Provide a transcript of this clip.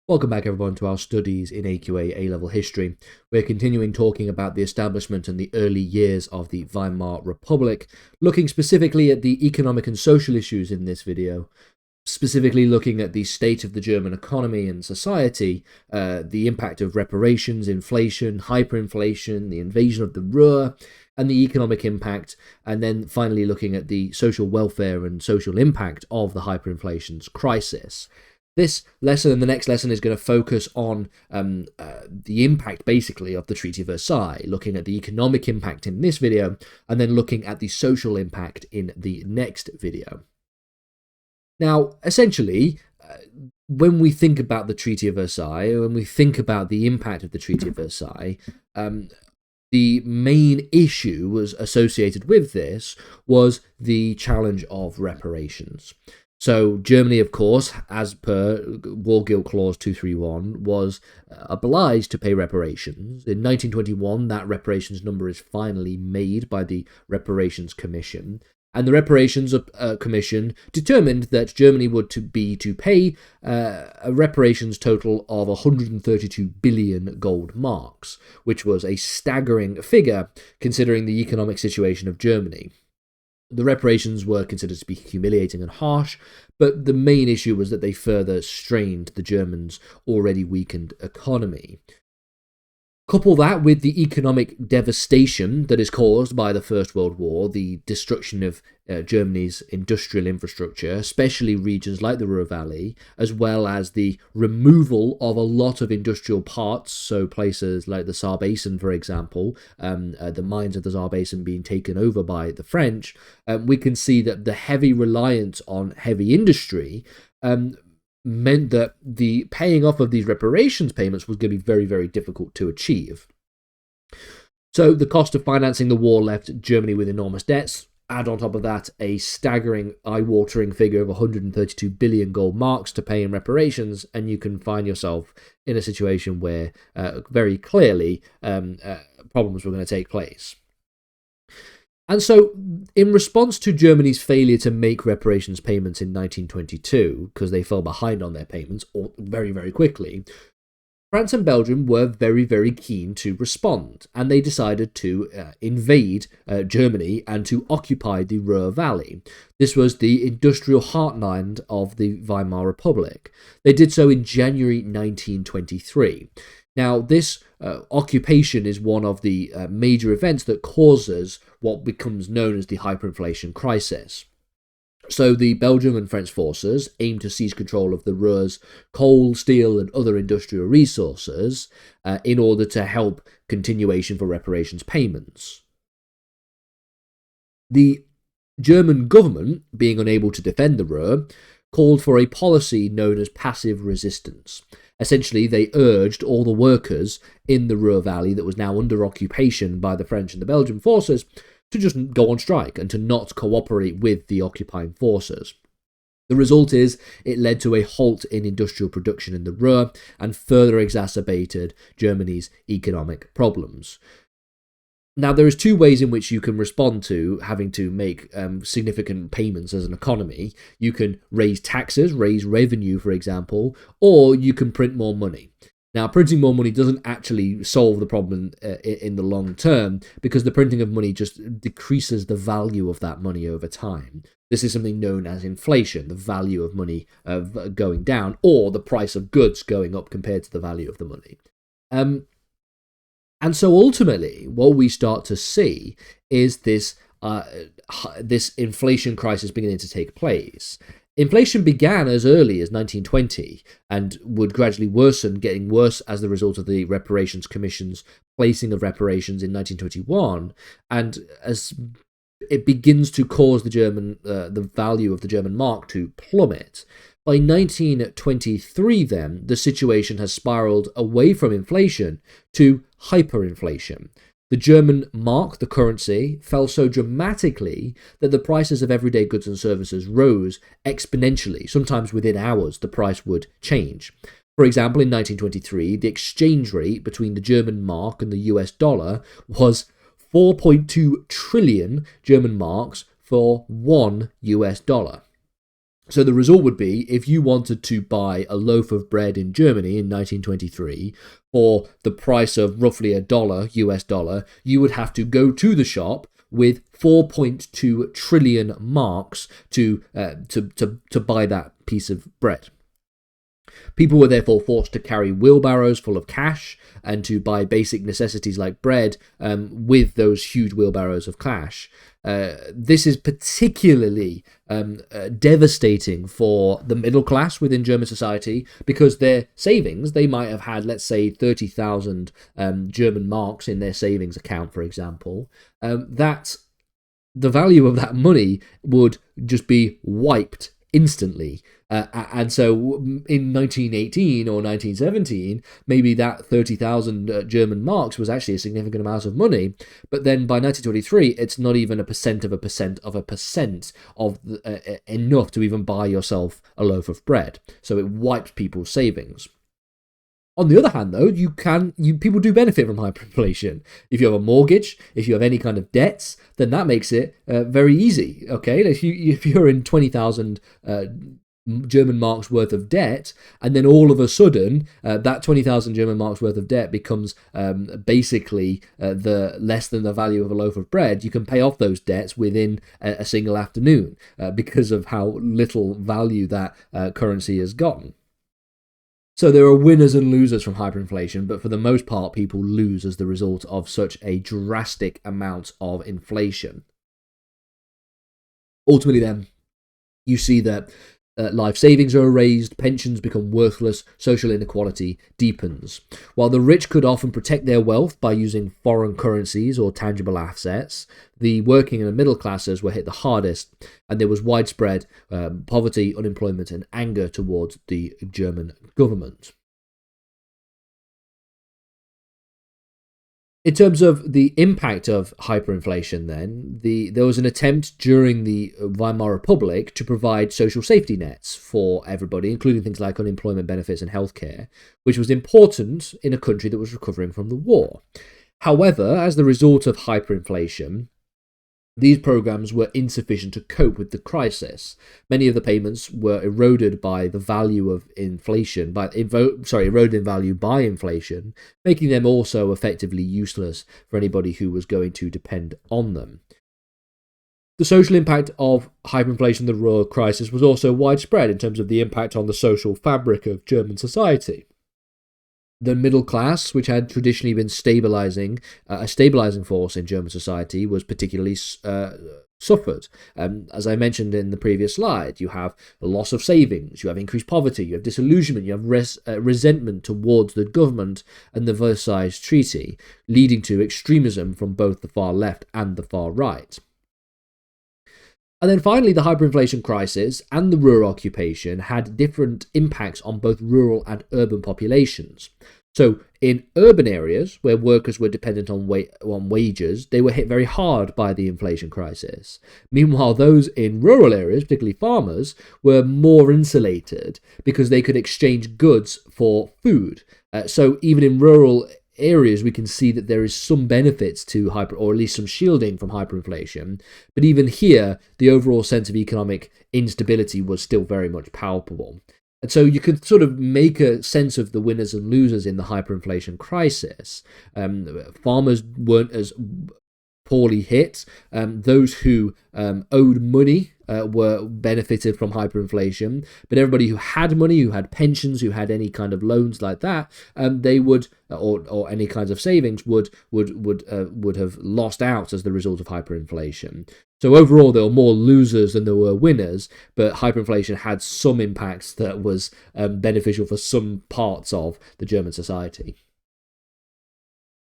Welcome back everyone to our studies in AQA A-level history. We're continuing talking about the establishment and the early years of the Weimar Republic, looking specifically at the economic and social issues in this video, specifically looking at the state of the German economy and society, the impact of reparations, inflation, hyperinflation, the invasion of the Ruhr, and the economic impact, and then finally looking at the social welfare and social impact of the hyperinflation crisis. This lesson and the next lesson is going to focus on the impact, basically, of the Treaty of Versailles, looking at the economic impact in this video, and then looking at the social impact in the next video. Now, essentially, when we think about the Treaty of Versailles, when we think about the impact of the Treaty of Versailles, the main issue was associated with this was the challenge of reparations. So Germany, of course, as per War Guilt Clause 231, was obliged to pay reparations. In 1921, that reparations number is finally made by the Reparations Commission, and the Reparations Commission determined that Germany would to pay a reparations total of 132 billion gold marks, which was a staggering figure considering the economic situation of Germany. The reparations were considered to be humiliating and harsh, but the main issue was that they further strained the Germans' already weakened economy. Couple that with the economic devastation that is caused by the First World War, the destruction of Germany's industrial infrastructure, especially regions like the Ruhr Valley, as well as the removal of a lot of industrial parts, so places like the Saar Basin, for example, the mines of the Saar Basin being taken over by the French, we can see that the heavy reliance on heavy industry meant that the paying off of these reparations payments was going to be very, very difficult to achieve. So the cost of financing the war left Germany with enormous debts. Add on top of that a staggering, eye-watering figure of 132 billion gold marks to pay in reparations, and you can find yourself in a situation where very clearly problems were going to take place. And so, in response to Germany's failure to make reparations payments in 1922, because they fell behind on their payments very, very quickly, France and Belgium were very, very keen to respond, and they decided to invade Germany and to occupy the Ruhr Valley. This was the industrial heartland of the Weimar Republic. They did so in January 1923. Now, this occupation is one of the major events that causes what becomes known as the hyperinflation crisis. So the Belgian and French forces aim to seize control of the Ruhr's coal, steel, and other industrial resources in order to help continuation for reparations payments. The German government, being unable to defend the Ruhr, called for a policy known as passive resistance. Essentially, they urged all the workers in the Ruhr Valley that was now under occupation by the French and the Belgian forces to just go on strike and to not cooperate with the occupying forces. The result is it led to a halt in industrial production in the Ruhr and further exacerbated Germany's economic problems. Now, there is two ways in which you can respond to having to make significant payments as an economy. You can raise taxes, raise revenue, for example, or you can print more money. Now, printing more money doesn't actually solve the problem in the long term, because the printing of money just decreases the value of that money over time. This is something known as inflation, the value of money going down, or the price of goods going up compared to the value of the money. And so ultimately, what we start to see is this inflation crisis beginning to take place. Inflation began as early as 1920 and would gradually worsen, getting worse as the result of the Reparations Commission's placing of reparations in 1921, and as it begins to cause the value of the German mark to plummet. By 1923, then, the situation has spiraled away from inflation to hyperinflation. The German mark, the currency, fell so dramatically that the prices of everyday goods and services rose exponentially. Sometimes within hours, the price would change. For example, in 1923, the exchange rate between the German mark and the US dollar was 4.2 trillion German marks for 1 US dollar. So the result would be, if you wanted to buy a loaf of bread in Germany in 1923 for the price of roughly $1 US dollar, you would have to go to the shop with 4.2 trillion marks to buy that piece of bread. People were therefore forced to carry wheelbarrows full of cash and to buy basic necessities like bread with those huge wheelbarrows of cash. This is particularly devastating for the middle class within German society, because their savings, they might have had, let's say, 30,000 German marks in their savings account, for example. That the value of that money would just be wiped instantly. And so in 1918 or 1917, maybe that 30,000 German marks was actually a significant amount of money. But then by 1923, it's not even a percent of a percent of a percent of enough to even buy yourself a loaf of bread. So it wiped people's savings. On the other hand, though, people do benefit from hyperinflation. If you have a mortgage, if you have any kind of debts, then that makes it very easy. Okay, if you're in 20,000 German marks worth of debt, and then all of a sudden that 20,000 German marks worth of debt becomes basically the less than the value of a loaf of bread, you can pay off those debts within a single afternoon because of how little value that currency has gotten. So there are winners and losers from hyperinflation, but for the most part, people lose as the result of such a drastic amount of inflation. Ultimately, then, you see that life savings are erased, pensions become worthless, social inequality deepens. While the rich could often protect their wealth by using foreign currencies or tangible assets, the working and the middle classes were hit the hardest, and there was widespread poverty, unemployment, and anger towards the German government. In terms of the impact of hyperinflation, then, there was an attempt during the Weimar Republic to provide social safety nets for everybody, including things like unemployment benefits and healthcare, which was important in a country that was recovering from the war. However, as the result of hyperinflation, these programs were insufficient to cope with the crisis. Many of the payments were eroded by the value of inflation, eroded in value by inflation, making them also effectively useless for anybody who was going to depend on them. The social impact of hyperinflation, the rural crisis, was also widespread in terms of the impact on the social fabric of German society. The middle class, which had traditionally been a stabilizing force in German society, was particularly suffered. As I mentioned in the previous slide, you have a loss of savings, you have increased poverty, you have disillusionment, you have resentment towards the government and the Versailles Treaty, leading to extremism from both the far left and the far right. And then finally, the hyperinflation crisis and the rural occupation had different impacts on both rural and urban populations. So in urban areas where workers were dependent on wages, they were hit very hard by the inflation crisis. Meanwhile, those in rural areas, particularly farmers, were more insulated because they could exchange goods for food. So even in rural areas, we can see that there is some benefits to or at least some shielding from hyperinflation. But even here, the overall sense of economic instability was still very much palpable. And so you could sort of make a sense of the winners and losers in the hyperinflation crisis. Farmers weren't as poorly hit. Those who owed money were benefited from hyperinflation, but everybody who had money, who had pensions, who had any kind of loans like that, they would, or any kinds of savings, would have lost out as the result of hyperinflation. So overall, there were more losers than there were winners, but hyperinflation had some impacts that was beneficial for some parts of the German society.